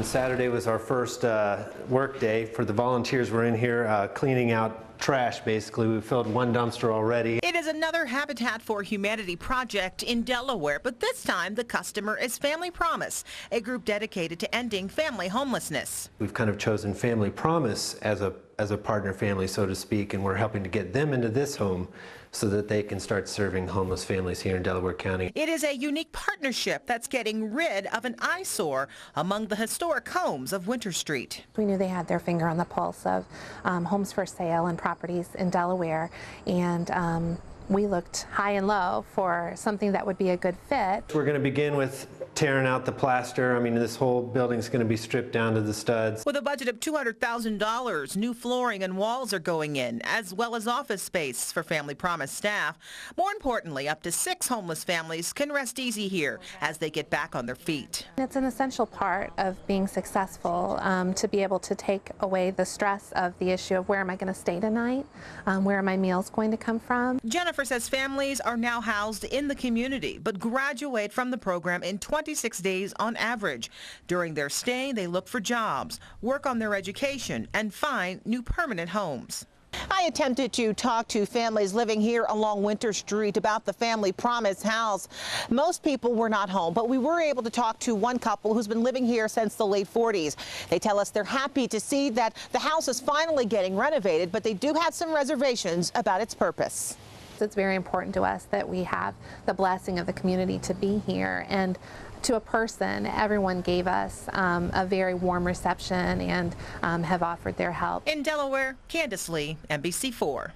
Saturday was our first work day for the volunteers. We're in here cleaning out trash, basically. We filled one dumpster already. It is another Habitat for Humanity project in Delaware, but this time the customer is Family Promise, a group dedicated to ending family homelessness. We've kind of chosen Family Promise as a partner family, so to speak, and we're helping to get them into this home so that they can start serving homeless families here in Delaware County. It is a unique partnership that's getting rid of an eyesore among the historic homes of Winter Street. We knew they had their finger on the pulse of homes for sale and properties in Delaware, and we looked high and low for something that would be a good fit. We're going to begin with tearing out the plaster. I mean, this whole building's going to be stripped down to the studs. With a budget of $200,000, new flooring and walls are going in, as well as office space for Family Promise staff. More importantly, up to 6 homeless families can rest easy here as they get back on their feet. It's an essential part of being successful to be able to take away the stress of the issue of where am I going to stay tonight, where are my meals going to come from. Jennifer says families are now housed in the community, but graduate from the program in 26 days on average. During their stay, they look for jobs, work on their education, and find new permanent homes. I attempted to talk to families living here along Winter Street about the Family Promise house. Most people were not home, but we were able to talk to one couple who's been living here since the late 40s. They tell us they're happy to see that the house is finally getting renovated, but they do have some reservations about its purpose. It's very important to us that we have the blessing of the community to be here, and to a person, everyone gave us a very warm reception and have offered their help. In Delaware, Candace Lee, NBC4.